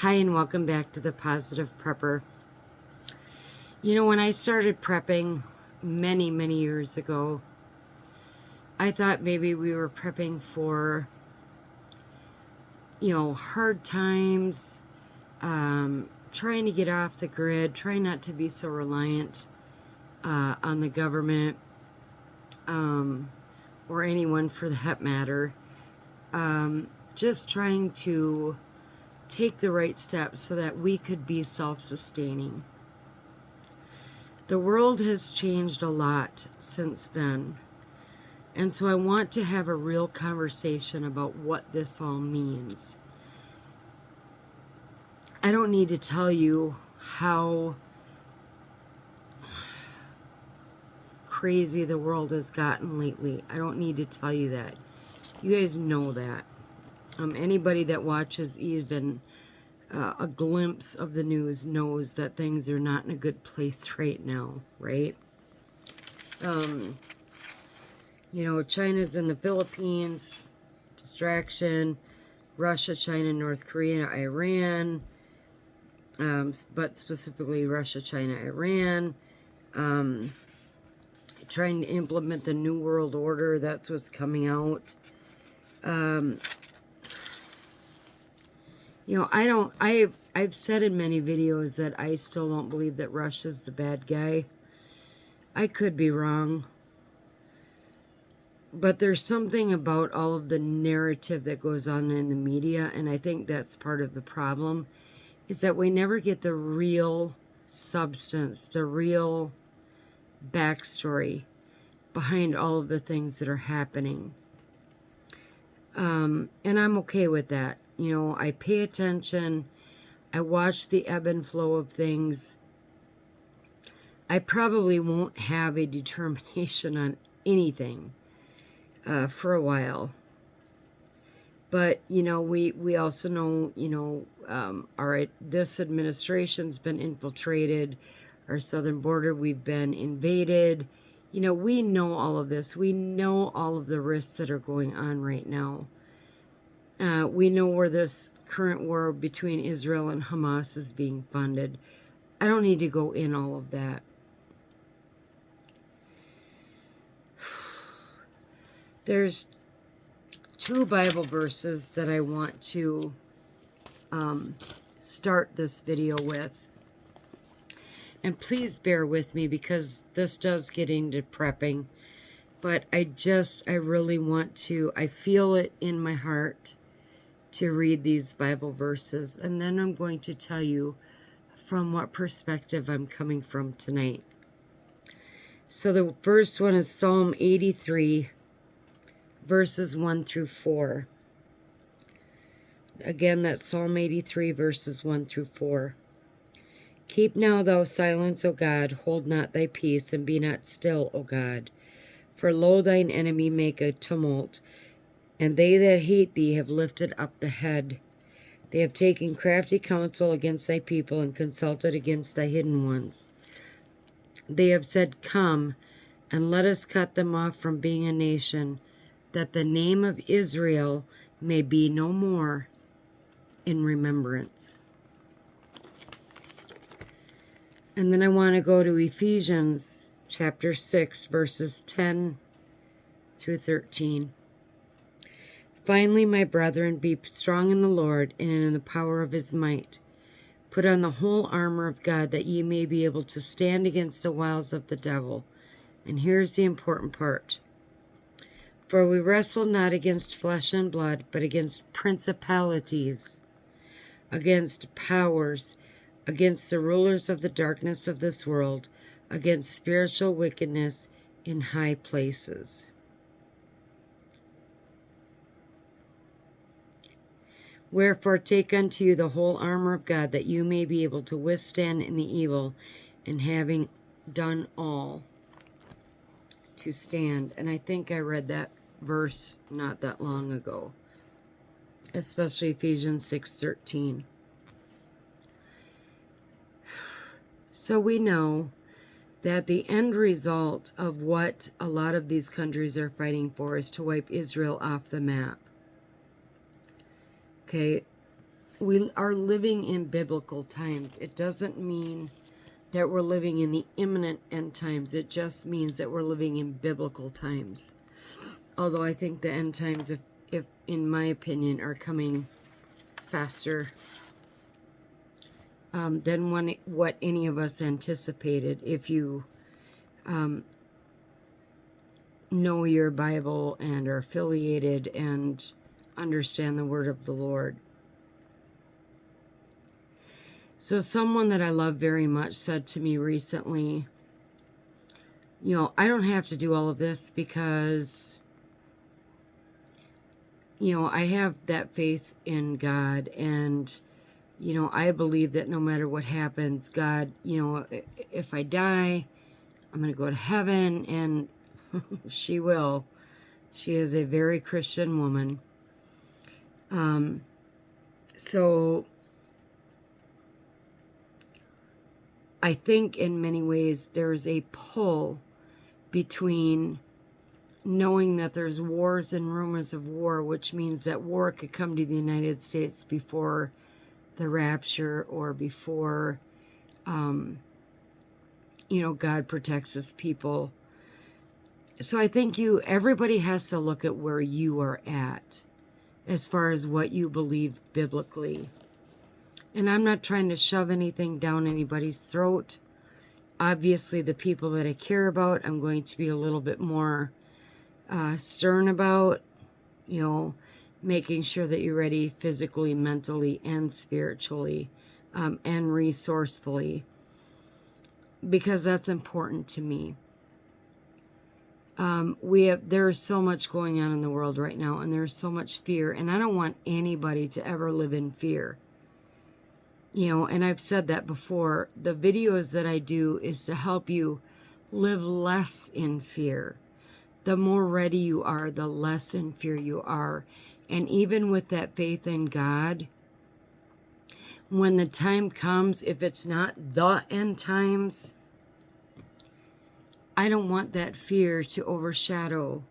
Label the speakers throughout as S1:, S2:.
S1: Hi, and welcome back to the Positive Prepper. You know, when I started prepping many, many years ago, I thought maybe we were prepping for, hard times, trying to get off the grid, trying not to be so reliant on the government or anyone for that matter. Just trying to take the right steps so that we could be self-sustaining. The world has changed a lot since then. And so I want to have a real conversation about what this all means. I don't need to tell you how crazy the world has gotten lately. I don't need to tell you that. You guys know that. Anybody that watches even a glimpse of the news knows that things are not in a good place right now, right? China's in the Philippines, distraction, Russia, China, North Korea, Iran, but specifically Russia, China, Iran, trying to implement the New World Order. That's what's coming out. I've said in many videos that I still don't believe that Russia's the bad guy. I could be wrong. But there's something about all of the narrative that goes on in the media, and I think that's part of the problem, is that we never get the real substance, the real backstory behind all of the things that are happening. And I'm okay with that. I pay attention. I watch the ebb and flow of things. I probably won't have a determination on anything for a while. But, we also know, all right, this administration's been infiltrated. Our southern border, we've been invaded. We know all of this. We know all of the risks that are going on right now. We know where this current war between Israel and Hamas is being funded. I don't need to go in all of that. There's two Bible verses that I want to start this video with. And please bear with me because this does get into prepping. But I really want to, I feel it in my heart to read these Bible verses. And then I'm going to tell you from what perspective I'm coming from tonight. So the first one is Psalm 83, verses 1 through 4. Again, that's Psalm 83, verses 1 through 4. Keep now thou silence, O God, hold not thy peace, and be not still, O God. For lo, thine enemy make a tumult, and they that hate thee have lifted up the head. They have taken crafty counsel against thy people, and consulted against thy hidden ones. They have said, Come, and let us cut them off from being a nation, that the name of Israel may be no more in remembrance. And then I want to go to Ephesians chapter 6, verses 10 through 13. Finally, my brethren, be strong in the Lord and in the power of his might. Put on the whole armor of God, that ye may be able to stand against the wiles of the devil. And here's the important part. For we wrestle not against flesh and blood, but against principalities, against powers, against the rulers of the darkness of this world, against spiritual wickedness in high places. Wherefore take unto you the whole armor of God, that you may be able to withstand in the evil, and having done all, to stand. And I think I read that verse not that long ago, especially Ephesians 6:13. So we know that the end result of what a lot of these countries are fighting for is to wipe Israel off the map. Okay, we are living in biblical times. It doesn't mean that we're living in the imminent end times. It just means that we're living in biblical times. Although I think the end times, if in my opinion, are coming faster than what any of us anticipated. If you know your Bible and are affiliated and understand the word of the Lord. So someone that I love very much said to me recently, you know, I don't have to do all of this because, you know, I have that faith in God, and, you know, I believe that no matter what happens, God, you know, if I die, I'm going to go to heaven, and she will. She is a very Christian woman. So I think in many ways there's a pull between knowing that there's wars and rumors of war, which means that war could come to the United States before the rapture or before, you know, God protects his people. So I think everybody has to look at where you are at as far as what you believe biblically. And I'm not trying to shove anything down anybody's throat. Obviously, the people that I care about, I'm going to be a little bit more stern about, you know, making sure that you're ready physically, mentally, and spiritually, and resourcefully, because that's important to me. There's so much going on in the world right now, and there's so much fear, and I don't want anybody to ever live in fear. You know, and I've said that before. The videos that I do is to help you live less in fear. The more ready you are, the less in fear you are. And even with that faith in God, when the time comes, if it's not the end times, I don't want that fear to overshadow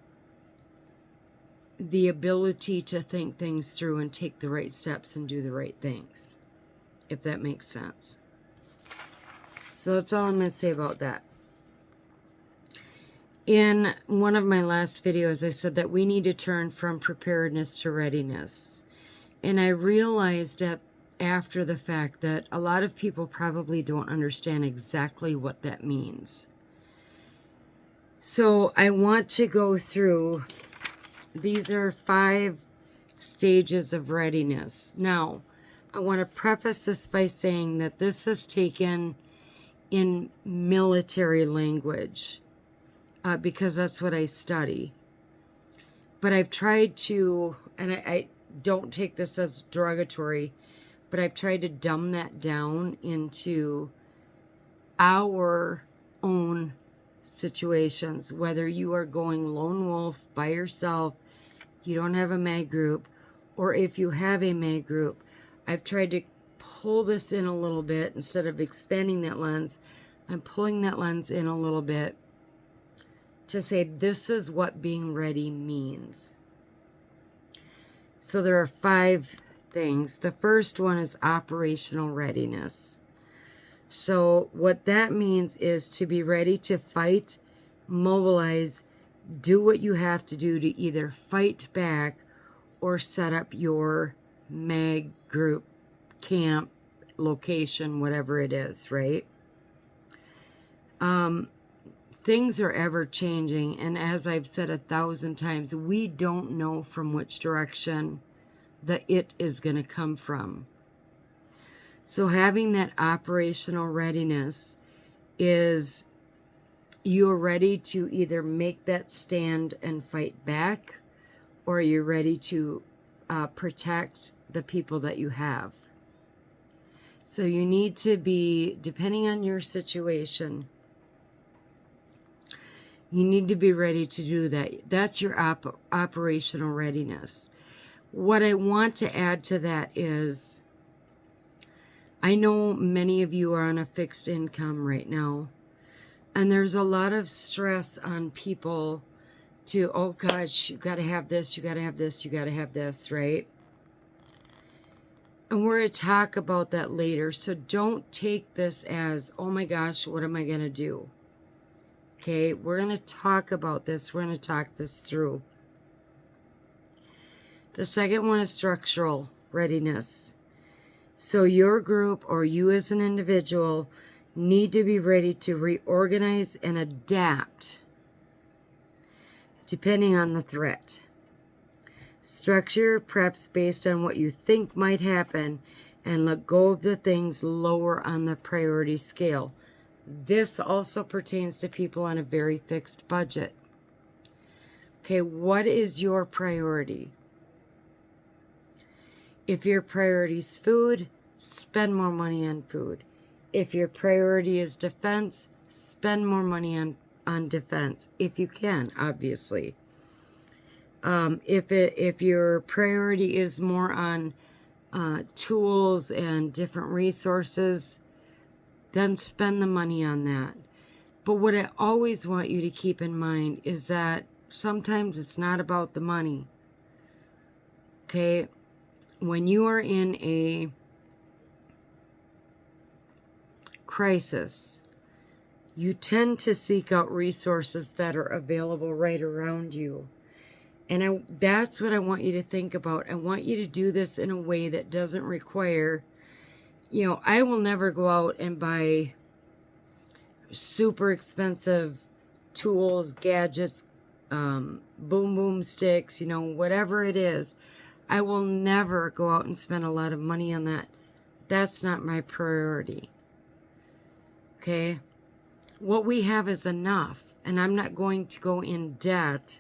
S1: the ability to think things through and take the right steps and do the right things, if that makes sense. So that's all I'm going to say about that. In one of my last videos, I said that we need to turn from preparedness to readiness. And I realized that after the fact that a lot of people probably don't understand exactly what that means. So I want to go through, these are 5 stages of readiness. Now, I want to preface this by saying that this is taken in military language, because that's what I study. But I've tried to, and I don't take this as derogatory, but I've tried to dumb that down into our own situations, whether you are going lone wolf by yourself, you don't have a mag group, or if you have a mag group. I've tried to pull this in a little bit. Instead of expanding that lens, I'm pulling that lens in a little bit to say this is what being ready means. So there are 5 things. The first one is operational readiness. So what that means is to be ready to fight, mobilize, do what you have to do to either fight back or set up your mag group, camp, location, whatever it is, right? Things are ever changing, and as I've said 1,000 times, we don't know from which direction the it is going to come from. So having that operational readiness is you're ready to either make that stand and fight back, or you're ready to protect the people that you have. So you need to be, depending on your situation, you need to be ready to do that. That's your operational readiness. What I want to add to that is, I know many of you are on a fixed income right now, and there's a lot of stress on people to, oh gosh, you got to have this, you got to have this, you got to have this, right? And we're going to talk about that later. So don't take this as, oh my gosh, what am I going to do? Okay, we're going to talk about this. We're going to talk this through. The second one is structural readiness. So your group or you as an individual need to be ready to reorganize and adapt depending on the threat. Structure your preps based on what you think might happen and let go of the things lower on the priority scale. This also pertains to people on a very fixed budget. Okay, what is your priority? If your priority is food, spend more money on food. If your priority is defense, spend more money on defense, if you can, obviously. If your priority is more on tools and different resources, then spend the money on that. But what I always want you to keep in mind is that sometimes it's not about the money. Okay? When you are in a crisis, you tend to seek out resources that are available right around you. And that's what I want you to think about. I want you to do this in a way that doesn't require, I will never go out and buy super expensive tools, gadgets, boom sticks, whatever it is. I will never go out and spend a lot of money on that. That's not my priority. Okay? What we have is enough, and I'm not going to go in debt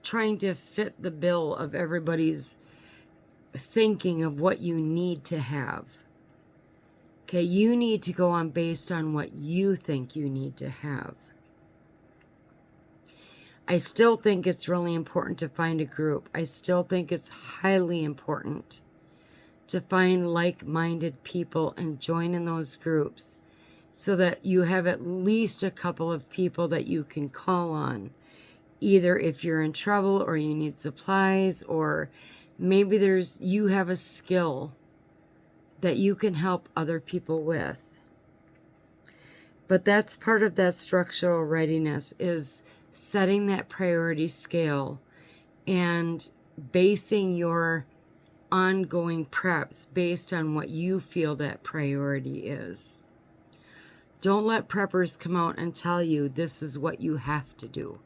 S1: trying to fit the bill of everybody's thinking of what you need to have. Okay, you need to go on based on what you think you need to have. I still think it's really important to find a group. I still think it's highly important to find like-minded people and join in those groups so that you have at least a couple of people that you can call on, either if you're in trouble or you need supplies, or maybe you have a skill that you can help other people with. But that's part of that structural readiness, is setting that priority scale and basing your ongoing preps based on what you feel that priority is. Don't let preppers come out and tell you this is what you have to do.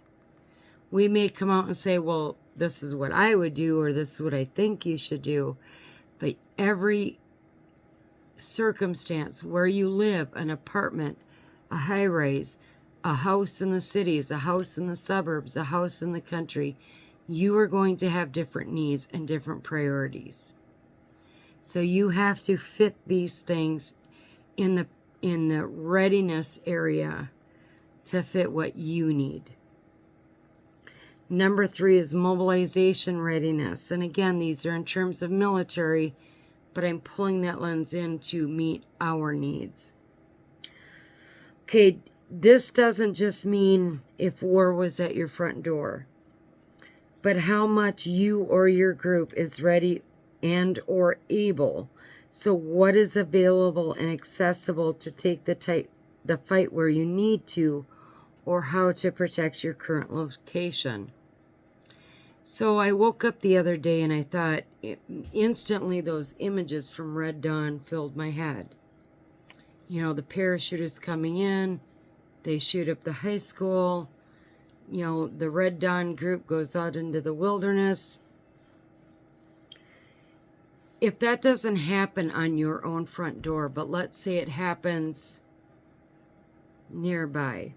S1: We may come out and say, well, this is what I would do, or this is what I think you should do. But every circumstance, where you live, an apartment, a high-rise, a house in the cities, a house in the suburbs, a house in the country, you are going to have different needs and different priorities. So you have to fit these things in the readiness area to fit what you need. Number 3 is mobilization readiness. And again, these are in terms of military, but I'm pulling that lens in to meet our needs. Okay, this doesn't just mean if war was at your front door, but how much you or your group is ready and or able. So what is available and accessible to take the fight where you need to, or how to protect your current location. So I woke up the other day and I thought, instantly those images from Red Dawn filled my head. The parachutists coming in, they shoot up the high school, the Red Dawn group goes out into the wilderness. If that doesn't happen on your own front door, but let's say it happens nearby,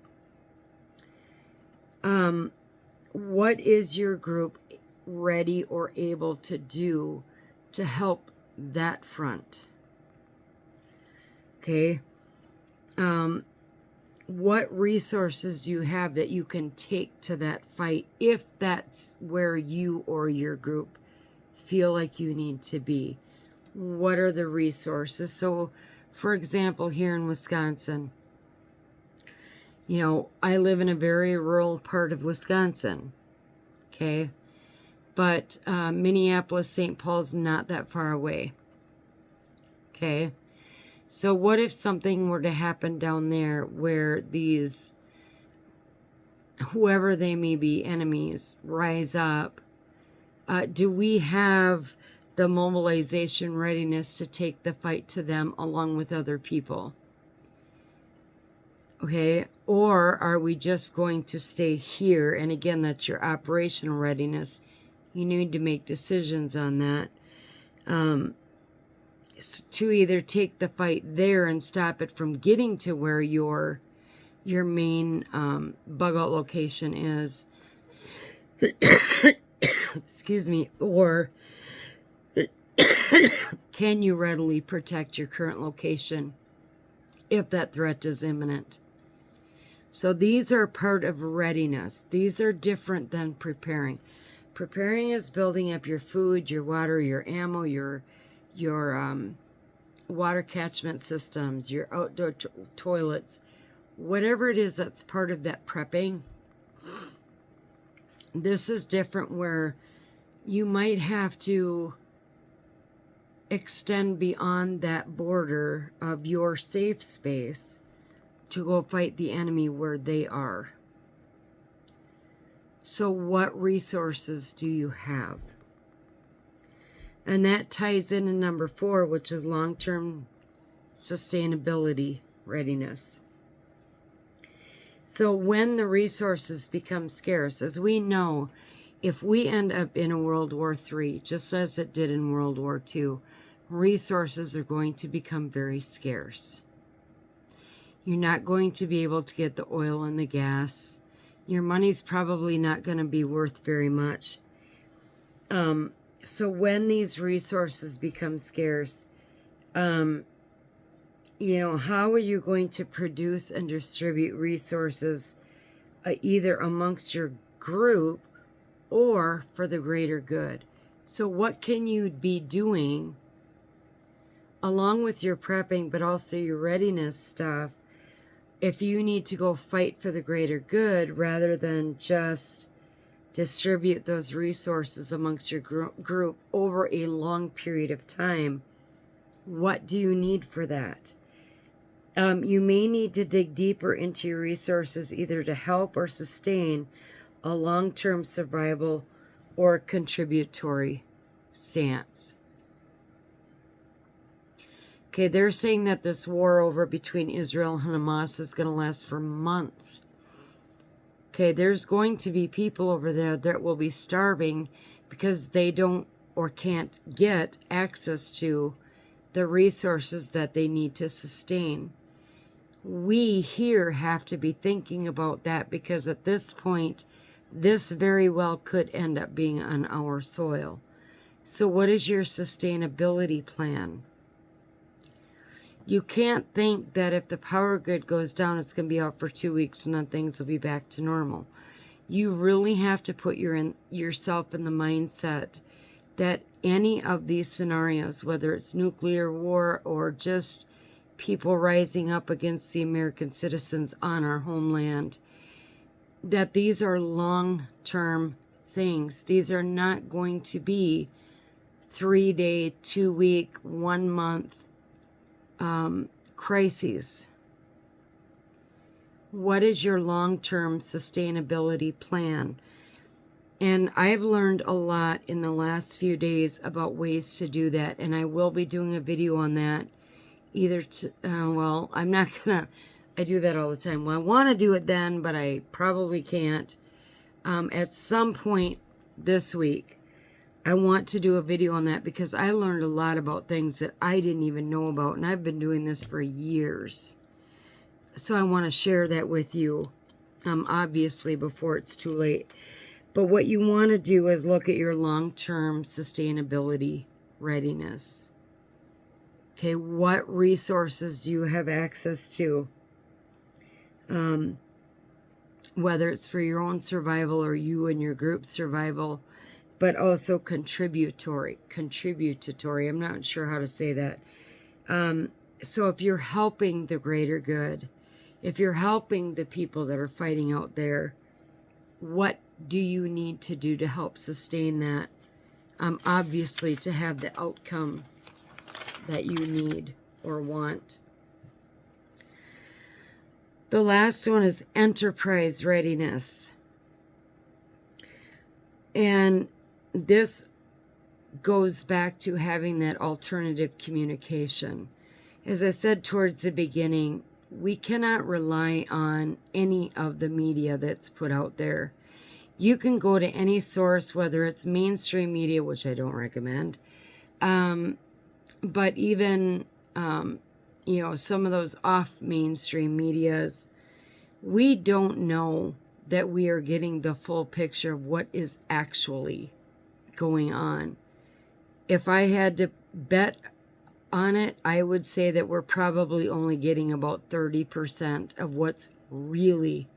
S1: what is your group ready or able to do to help that front? Okay. What resources do you have that you can take to that fight if that's where you or your group feel like you need to be? What are the resources? So, for example, here in Wisconsin, I live in a very rural part of Wisconsin, okay? but Minneapolis, St. Paul's not that far away. Okay, so what if something were to happen down there where these, whoever they may be, enemies, rise up? Do we have the mobilization readiness to take the fight to them along with other people? Okay, or are we just going to stay here? And again, that's your operational readiness. You need to make decisions on that. To either take the fight there and stop it from getting to where your main bug out location is. Excuse me. Or can you readily protect your current location if that threat is imminent? So these are part of readiness. These are different than preparing. Preparing is building up your food, your water, your ammo, your water catchment systems, your outdoor toilets, whatever it is that's part of that prepping. This is different, where you might have to extend beyond that border of your safe space to go fight the enemy where they are. So what resources do you have? And that ties into number 4, which is long-term sustainability readiness. So when the resources become scarce, as we know, if we end up in a World War III, just as it did in World War II, resources are going to become very scarce. You're not going to be able to get the oil and the gas. Your money's probably not going to be worth very much. So when these resources become scarce, how are you going to produce and distribute resources either amongst your group or for the greater good? So what can you be doing along with your prepping, but also your readiness stuff, if you need to go fight for the greater good rather than just distribute those resources amongst your group over a long period of time? What do you need for that? You may need to dig deeper into your resources, either to help or sustain a long-term survival or contributory stance. Okay, they're saying that this war over between Israel and Hamas is going to last for months. Okay, there's going to be people over there that will be starving because they don't or can't get access to the resources that they need to sustain. We here have to be thinking about that, because at this point, this very well could end up being on our soil. So what is your sustainability plan? You can't think that if the power grid goes down, it's going to be out for 2 weeks and then things will be back to normal. You really have to put yourself in the mindset that any of these scenarios, whether it's nuclear war or just people rising up against the American citizens on our homeland, that these are long-term things. These are not going to be 3-day, 2-week, 1-month crises. What is your long-term sustainability plan? And I've learned a lot in the last few days about ways to do that, and I will be doing a video on that. I'm not gonna, I do that all the time. Well, I want to do it then, but I probably can't. At some point this week, I want to do a video on that, because I learned a lot about things that I didn't even know about, and I've been doing this for years. So I want to share that with you, obviously, before it's too late. But what you want to do is look at your long-term sustainability readiness. Okay, what resources do you have access to? Whether it's for your own survival or you and your group's survival, but also contributory. I'm not sure how to say that. So if you're helping the greater good, if you're helping the people that are fighting out there, what do you need to do to help sustain that? Obviously, to have the outcome that you need or want. The last one is enterprise readiness. And this goes back to having that alternative communication. As I said towards the beginning, we cannot rely on any of the media that's put out there. You can go to any source, whether it's mainstream media, which I don't recommend, but even, some of those off mainstream medias, we don't know that we are getting the full picture of what is actually going on. If I had to bet on it, I would say that we're probably only getting about 30% of what's really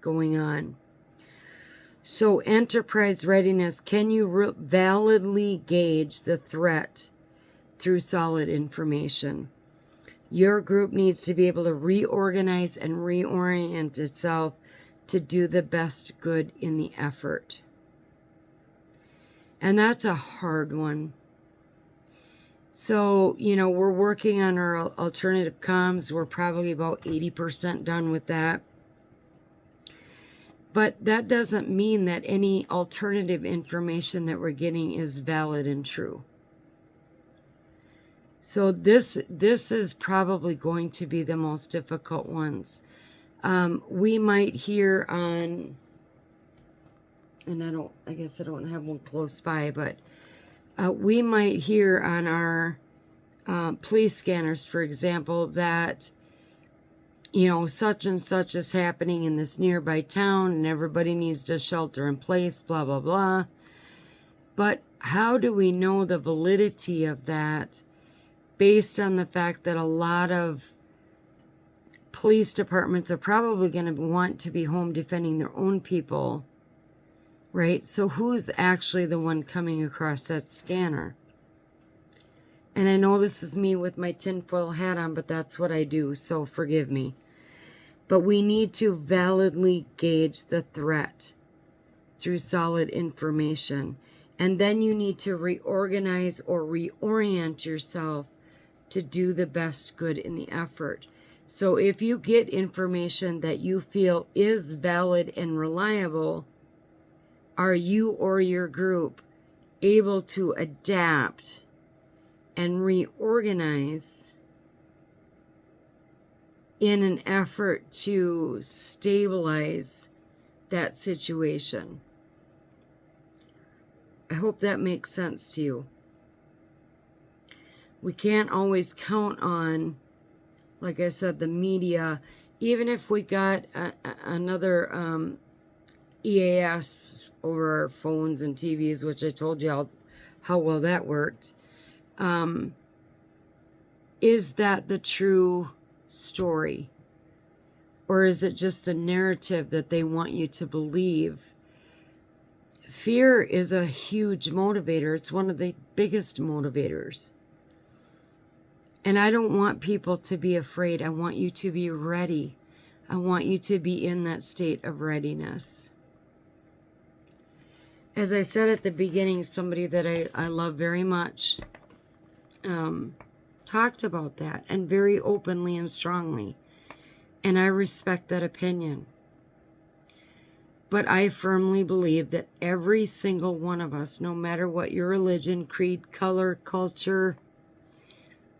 S1: going on. So enterprise readiness, can you validly gauge the threat through solid information? Your group needs to be able to reorganize and reorient itself to do the best good in the effort. And that's a hard one. So, we're working on our alternative comms. We're probably about 80% done with that. But that doesn't mean that any alternative information that we're getting is valid and true. So this is probably going to be the most difficult ones. We might hear on, and I guess I don't have one close by, but we might hear on our police scanners, for example, that such and such is happening in this nearby town and everybody needs to shelter in place, blah, blah, blah. But how do we know the validity of that based on the fact that a lot of police departments are probably going to want to be home defending their own people, right? So who's actually the one coming across that scanner? And I know this is me with my tinfoil hat on, but that's what I do, so forgive me. But we need to validly gauge the threat through solid information. And then you need to reorganize or reorient yourself to do the best good in the effort. So if you get information that you feel is valid and reliable, are you or your group able to adapt and reorganize in an effort to stabilize that situation? I hope that makes sense to you. We can't always count on, like I said, the media. Even if we got another EAS over our phones and TVs, which I told you how well that worked, is that the true story? Or is it just the narrative that they want you to believe? Fear is a huge motivator. It's one of the biggest motivators. And I don't want people to be afraid. I want you to be ready. I want you to be in that state of readiness. As I said at the beginning, somebody that I love very much talked about that, and very openly and strongly. And I respect that opinion. But I firmly believe that every single one of us, no matter what your religion, creed, color, culture,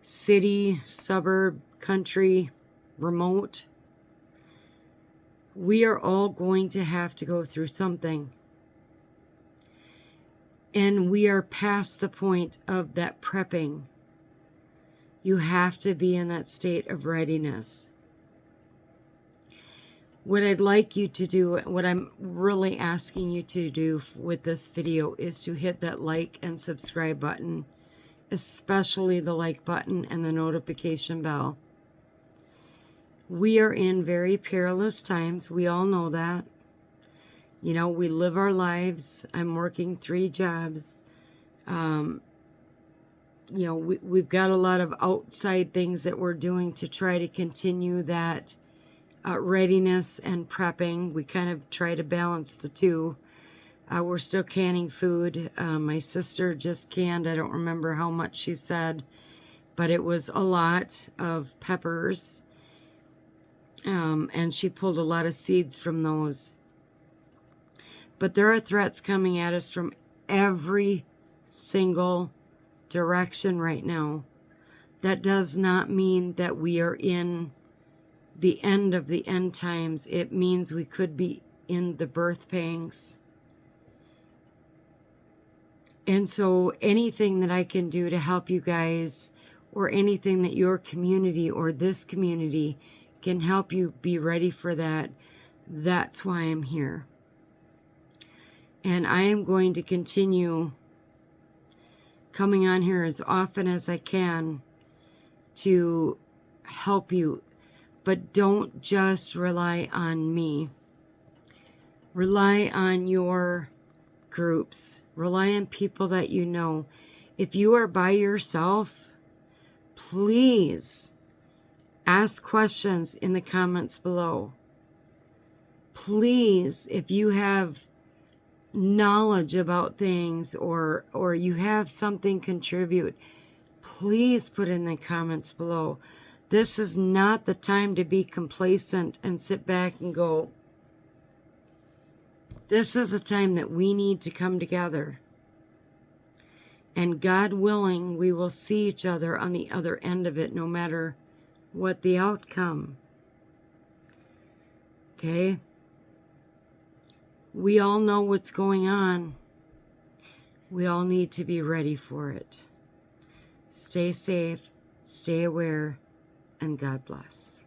S1: city, suburb, country, remote, we are all going to have to go through something. And we are past the point of that prepping. You have to be in that state of readiness. What I'd like you to do, what I'm really asking you to do with this video, is to hit that like and subscribe button, especially the like button and the notification bell. We are in very perilous times. We all know that. We live our lives. I'm working 3 jobs. We've got a lot of outside things that we're doing to try to continue that readiness and prepping. We kind of try to balance the two. We're still canning food. My sister just canned, I don't remember how much she said, but it was a lot of peppers. And she pulled a lot of seeds from those. But there are threats coming at us from every single direction right now. That does not mean that we are in the end of the end times. It means we could be in the birth pangs. And so anything that I can do to help you guys, or anything that your community or this community can help you be ready for that, that's why I'm here. And I am going to continue coming on here as often as I can to help you. But don't just rely on me. Rely on your groups. Rely on people that you know. If you are by yourself, please ask questions in the comments below. Please, if you have knowledge about things or you have something contribute, please put in the comments below. This is not the time to be complacent and sit back and go. This is a time that we need to come together. And God willing, we will see each other on the other end of it, no matter what the outcome. Okay? We all know what's going on. We all need to be ready for it. Stay safe, stay aware, and God bless.